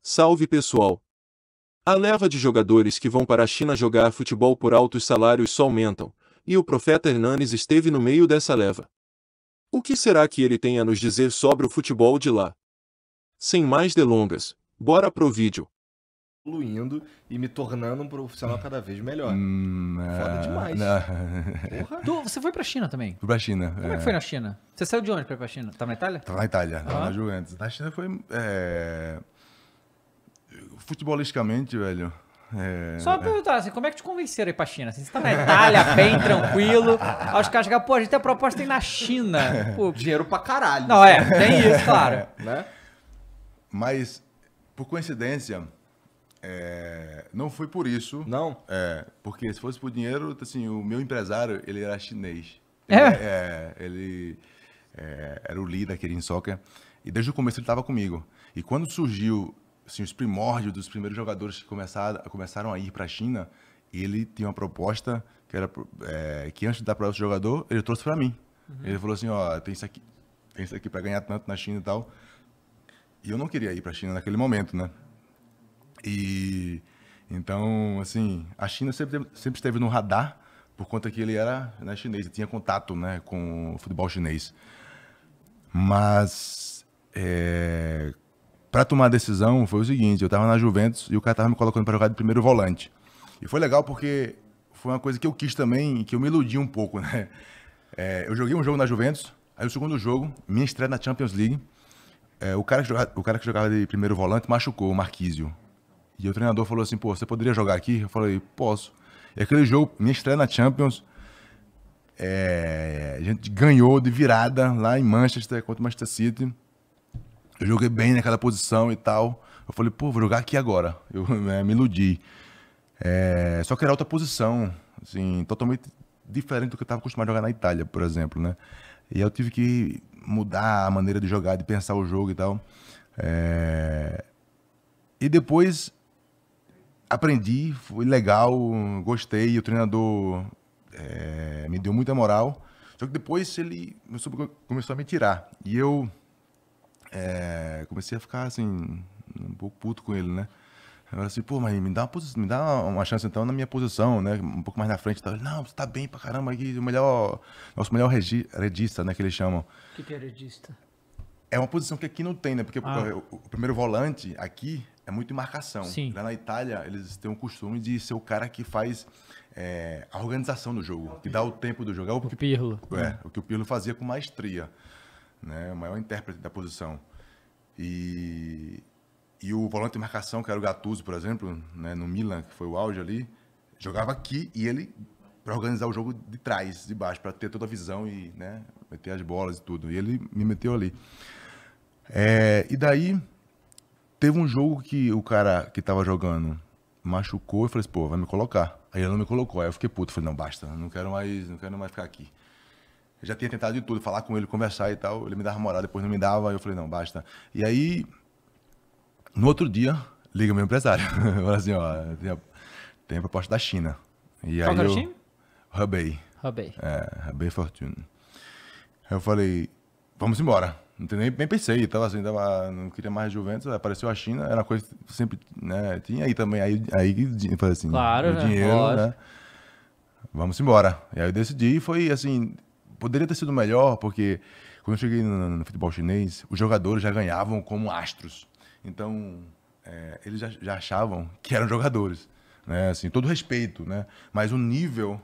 Salve pessoal! A leva de jogadores que vão para a China jogar futebol por altos salários só aumentam, e o profeta Hernanes esteve no meio dessa leva. O que será que ele tem a nos dizer sobre o futebol de lá? Sem mais delongas, bora pro vídeo. Evoluindo e me tornando um profissional cada vez melhor. Foda demais. Porra. Você foi pra China também? Fui pra China. Como é que foi na China? Você saiu de onde pra ir pra China? Tava na Itália? Tava na Itália, tava na Juventus. Na China foi... Futebolisticamente, velho... Só pra perguntar, assim, como é que te convenceram a ir pra China? Assim, você tá na Itália, bem tranquilo, aí os caras chegam, pô, a gente tem a proposta aí na China. Pô, Dinheiro pra caralho. não, tem isso, claro. Né? Mas, por coincidência, não foi por isso. Não? Porque se fosse por dinheiro, assim, o meu empresário, ele era chinês. Ele era o líder aqui em soccer. E desde o começo ele estava comigo. E quando surgiu assim, os primórdios dos primeiros jogadores que começaram a ir para a China, ele tinha uma proposta que era que antes de dar para outro jogador, ele trouxe para mim. Ele falou assim, ó, tem isso aqui para ganhar tanto na China e tal. E eu não queria ir para a China naquele momento, né? E então, assim, a China sempre esteve no radar por conta que ele era, né, chinês, ele tinha contato, né, com o futebol chinês. Mas para tomar a decisão foi o seguinte, eu estava na Juventus e o cara estava me colocando para jogar de primeiro volante. E foi legal porque foi uma coisa que eu quis também e que eu me iludi um pouco, né? Eu joguei um jogo na Juventus, aí o segundo jogo, minha estreia na Champions League, o cara que jogava de primeiro volante machucou, o Marquísio. E o treinador falou assim, pô, você poderia jogar aqui? Eu falei, posso. E aquele jogo, minha estreia na Champions, a gente ganhou de virada lá em Manchester contra o Manchester City. Eu joguei bem naquela posição e tal. Eu falei, pô, vou jogar aqui agora. Eu me iludi. Só que era outra posição, assim, totalmente diferente do que eu estava acostumado a jogar na Itália, por exemplo, né? E eu tive que mudar a maneira de jogar, de pensar o jogo e tal. E depois aprendi, foi legal, gostei. O treinador me deu muita moral. Só que depois ele começou a me tirar. E eu comecei a ficar assim, um pouco puto com ele, né? Eu falei assim, pô, mas me dá uma chance então na minha posição, né? Um pouco mais na frente. Ele, não, você tá bem pra caramba aqui, nosso melhor redista, né? Que eles chamam. O que é redista? É uma posição que aqui não tem, né? Porque o primeiro volante aqui é muito em marcação. Sim. Lá na Itália, eles têm o costume de ser o cara que faz a organização do jogo, que dá o tempo do jogo. É o Pirlo. o que o Pirlo fazia com maestria, né? O maior intérprete da posição. E o volante de marcação, que era o Gattuso, por exemplo, né, no Milan, que foi o auge ali, jogava aqui e ele para organizar o jogo de trás, de baixo, para ter toda a visão e, né, meter as bolas e tudo. E ele me meteu ali. E daí teve um jogo que o cara que tava jogando machucou e falei assim, pô, vai me colocar. Aí ele não me colocou. Aí eu fiquei puto, falei, não, basta, não quero mais ficar aqui. Eu já tinha tentado de tudo, falar com ele, conversar e tal. Ele me dava moral, depois não me dava. Aí eu falei, não, basta. E aí, no outro dia, liga meu empresário. Fala assim, ó, tem a proposta da China. E Qual aí era o time? Hubei. Hubei. Hubei Fortune. Aí eu falei, vamos embora. Nem pensei, não queria mais Juventus, apareceu a China, era uma coisa que sempre, né, tinha aí também, aí eu falei assim, Claro, o né? dinheiro, Lógico. né, vamos embora. E aí eu decidi, foi assim, poderia ter sido melhor, porque quando eu cheguei no futebol chinês, os jogadores já ganhavam como astros, então eles já achavam que eram jogadores, né, assim, todo respeito, né, mas o nível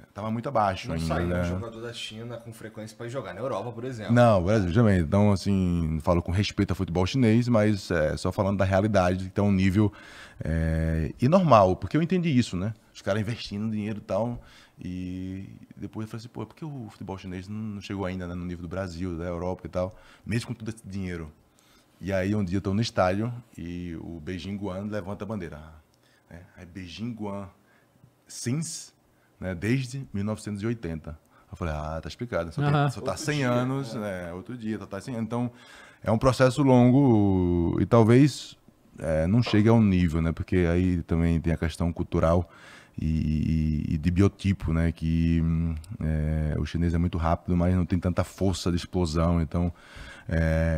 estava muito abaixo Não ainda, sai né. um jogador da China com frequência pra ir jogar na Europa, por exemplo. Não, o Brasil também. Então, assim, falo com respeito ao futebol chinês, mas só falando da realidade, que é um nível normal, porque eu entendi isso, né? Os caras investindo dinheiro e tal, e depois eu falei assim, pô, por que o futebol chinês não chegou ainda, né, no nível do Brasil, da Europa e tal, mesmo com todo esse dinheiro? E aí, um dia eu tô no estádio e o Beijing Guan levanta a bandeira. Aí Beijing Guan, né, desde 1980. Eu falei, tá explicado, só tá 100 anos, outro dia, só tá 100 anos. Então, é um processo longo e talvez não chegue ao nível, né, porque aí também tem a questão cultural e de biotipo, né? Que o chinês é muito rápido, mas não tem tanta força de explosão, então...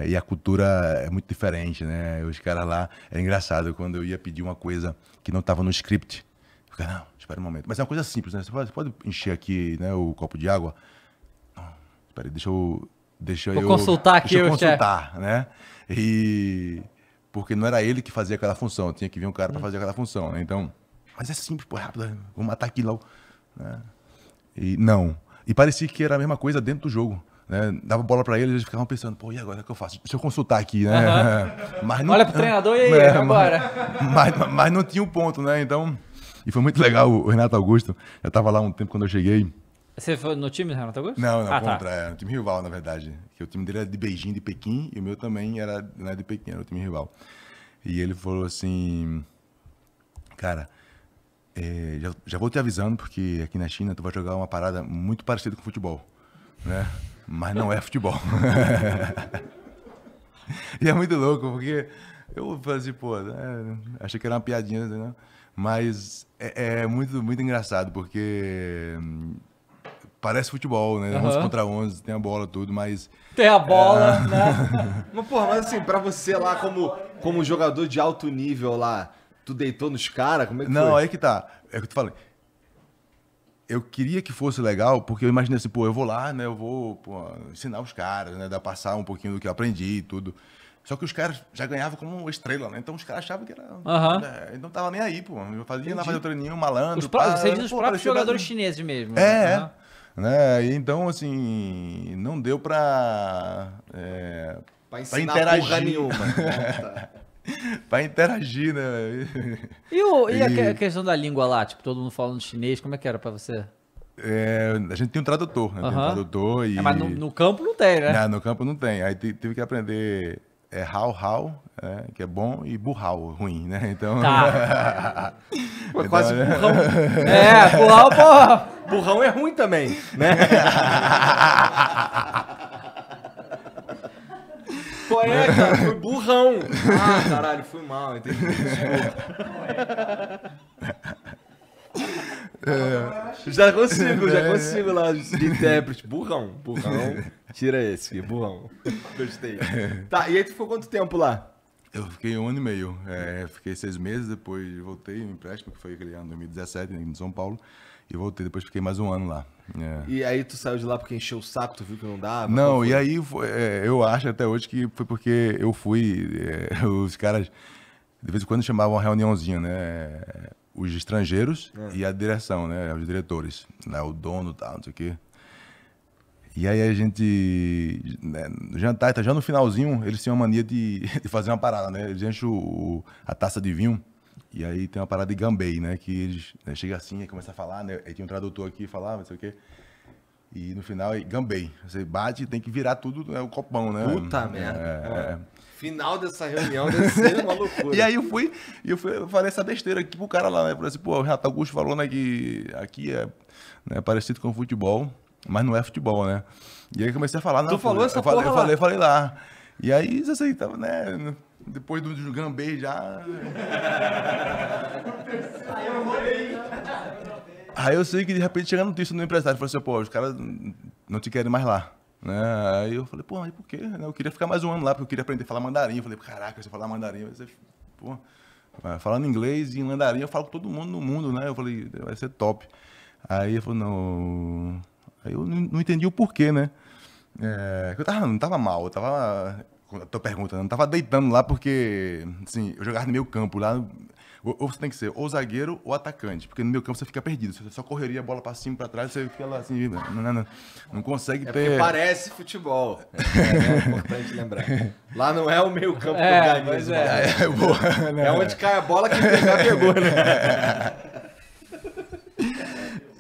e a cultura é muito diferente, né? Os caras lá... É engraçado, quando eu ia pedir uma coisa que não estava no script, eu ficava, não, espera um momento. Mas é uma coisa simples, né? Você pode encher aqui, né, o copo de água? Não, espera aí, deixa eu consultar aqui, deixa eu consultar, né? Porque não era ele que fazia aquela função, tinha que vir um cara para fazer aquela função, né? Então, mas é simples, pô, rápido, vou matar aqui logo, né? E parecia que era a mesma coisa dentro do jogo, né? Dava bola para eles ficavam pensando, pô, e agora o que eu faço? Deixa eu consultar aqui, né? Mas não, olha pro treinador e aí, agora? Mas não tinha um ponto, né? Então, e foi muito legal, o Renato Augusto, eu tava lá um tempo quando eu cheguei. Você foi no time do Renato Augusto? Não, contra, no time rival, na verdade. Que o time dele era de Beijing, de Pequim, e o meu também era, não era de Pequim, era o time rival. E ele falou assim, cara, já vou te avisando, porque aqui na China tu vai jogar uma parada muito parecida com futebol, né? Mas não é futebol. E é muito louco, porque eu falei assim, pô, achei que era uma piadinha, né? Mas é muito, muito engraçado, porque... Parece futebol, né? 11 contra 11, tem a bola, tudo, mas... Tem a bola, né? Mas, porra, mas assim, pra você lá, como jogador de alto nível lá, tu deitou nos caras? Como é que foi? Não, aí que tá. É o que eu te falei. Eu queria que fosse legal, porque eu imaginei assim, pô, eu vou lá, né? Eu vou ensinar os caras, né? Passar um pouquinho do que eu aprendi e tudo. Só que os caras já ganhavam como estrela, né? Então os caras achavam que era... Não tava nem aí, pô. Eu fazia lá, fazer o treininho, malandro. Você diz os próprios jogadores chineses mesmo. Né? E então, assim, não deu pra interagir. Nenhuma. Pra interagir, né? E a questão da língua lá? Tipo, todo mundo falando chinês, como é que era pra você? A gente tem um tradutor, né? Tem um tradutor e... mas no campo não tem, né? Não, no campo não tem. Aí tive que aprender hao, que é bom, e burral, ruim, né? Então... Tá. Então, quase burrão. Burrão, porra! Burrão é ruim também, né? Pô, cara, foi burrão. Ah, caralho, fui mal, entendi. Já consigo lá de intérprete. Burrão. Tira esse, burrão. Gostei. Tá, e aí tu ficou quanto tempo lá? Eu fiquei 1 ano e meio. Fiquei 6 meses, depois voltei, um empréstimo, que foi aquele ano, 2017, em São Paulo. E voltei, depois fiquei mais 1 ano lá. E aí tu saiu de lá porque encheu o saco, tu viu que não dava? Não, e aí eu acho até hoje que foi porque eu fui... os caras, de vez em quando, chamavam uma reuniãozinha, né? Os estrangeiros e a direção, né? Os diretores, né? O dono e tal, não sei o quê. E aí a gente, né, no jantar, já no finalzinho, eles tinham a mania de fazer uma parada, né? Eles enchem a taça de vinho e aí tem uma parada de gambei, né? Que eles chegam assim e começam a falar, né? Aí tinha um tradutor aqui, falava, não sei o quê. E no final, gambei. Você bate e tem que virar tudo, né? O copão, né? Puta merda. Final dessa reunião deve ser uma loucura. E aí eu falei essa besteira aqui pro cara lá, né? Falei assim, pô, o Renato Augusto falou, né, que aqui é, né, parecido com futebol, mas não é futebol, né? E aí comecei a falar... Tu falou essa porra lá? Eu falei lá. E aí, assim, tava, né, depois do gambei já... Aí eu sei que de repente chega a notícia no empresário, falou assim, pô, os caras não te querem mais lá. Né? Aí eu falei, pô, mas por quê? Eu queria ficar mais 1 ano lá, porque eu queria aprender a falar mandarim. Eu falei, caraca, se eu falar mandarim, vai ser... Pô, falando inglês e mandarim, eu falo com todo mundo no mundo, né? Eu falei, vai ser top. Aí ele falou, não... Aí eu não entendi o porquê, né? Eu não tava mal, eu tava... A tua pergunta, não tava deitando lá porque, assim, eu jogava no meio campo lá... Ou você tem que ser ou zagueiro ou atacante, porque no meio campo você fica perdido. Você só correria a bola pra cima, pra trás, você fica lá assim, não consegue ter... Porque parece futebol. É importante lembrar. Lá não é o meio campo que organiza. É onde cai a bola, quem pegar, pegou, né?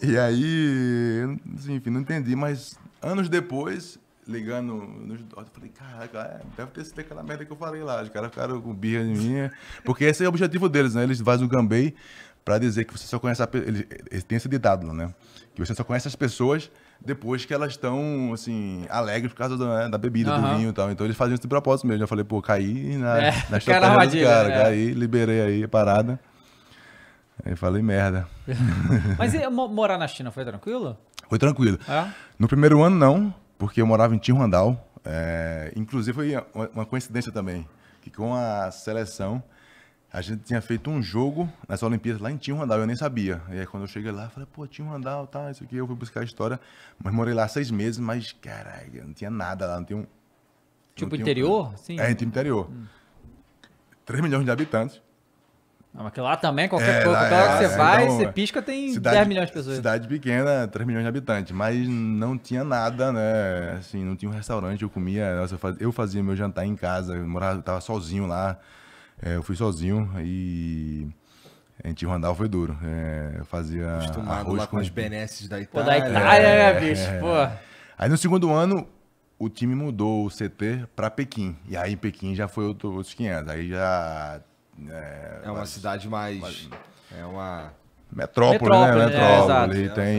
E aí, assim, enfim, não entendi, mas anos depois... ligando nos dots, eu falei, caraca, deve ter sido aquela merda que eu falei lá. Os caras ficaram com birra de mim. Porque esse é o objetivo deles, né? Eles fazem o gambei pra dizer que você só conhece eles têm esse ditado lá, né? Que você só conhece as pessoas depois que elas estão, assim, alegres por causa da bebida, do vinho e tal. Então eles faziam isso de propósito mesmo. Eu falei, pô, caí na estratégia dos caras. Caí, liberei aí a parada. Aí falei merda. Mas e morar na China foi tranquilo? Foi tranquilo. É? No primeiro ano não, porque eu morava em Tijuandal. Inclusive foi uma coincidência também, que com a seleção a gente tinha feito um jogo nas Olimpíadas lá em Tijuandal, eu nem sabia. E aí quando eu cheguei lá, eu falei, pô, Tijuandal, tá, isso aqui, eu fui buscar a história. Mas morei lá 6 meses, mas, caralho, não tinha nada lá, não tinha um... Tipo interior? Sim. Tipo interior. 3 milhões de habitantes. Ah, mas que lá também, qualquer lugar que você vai, então, você pisca, tem 10 milhões de pessoas. Cidade pequena, 3 milhões de habitantes, mas não tinha nada, né? Assim, não tinha um restaurante, eu comia, nossa, eu fazia meu jantar em casa, eu tava sozinho lá, eu fui sozinho e em Tijuandal foi duro. Eu fazia acostumado arroz lá com as benesses da Pô, Itália. da Itália, né, bicho? Pô. Aí no segundo ano, o time mudou o CT para Pequim, e aí em Pequim já foi outros 500, aí já... É uma cidade mais... É uma... Metrópole, né? Metrópole. Exato.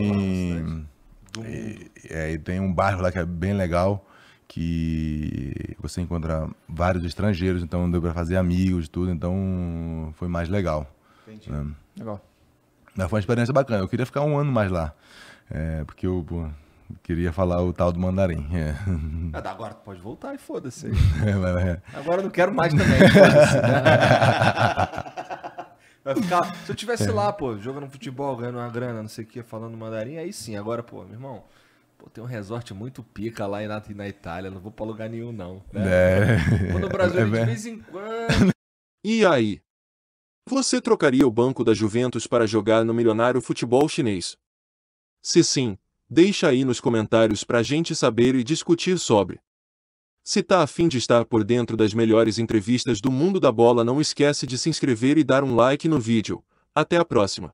E tem um bairro lá que é bem legal, que você encontra vários estrangeiros, então deu para fazer amigos e tudo, então foi mais legal. Entendi. Né? Legal. Mas foi uma experiência bacana. Eu queria ficar um ano mais lá, porque eu queria falar o tal do mandarim. Agora tu pode voltar e foda-se. Agora eu não quero mais também. Vai ficar, se eu tivesse lá, pô, jogando futebol, ganhando uma grana, não sei o que, falando mandarim, aí sim. Agora, pô, meu irmão, tem um resort muito pica lá na Itália, não vou pra lugar nenhum, não. Né? Vou no Brasil de vez em quando. E aí? Você trocaria o banco da Juventus para jogar no milionário futebol chinês? Se sim, deixa aí nos comentários pra gente saber e discutir sobre. Se tá a fim de estar por dentro das melhores entrevistas do mundo da bola, não esquece de se inscrever e dar um like no vídeo. Até a próxima!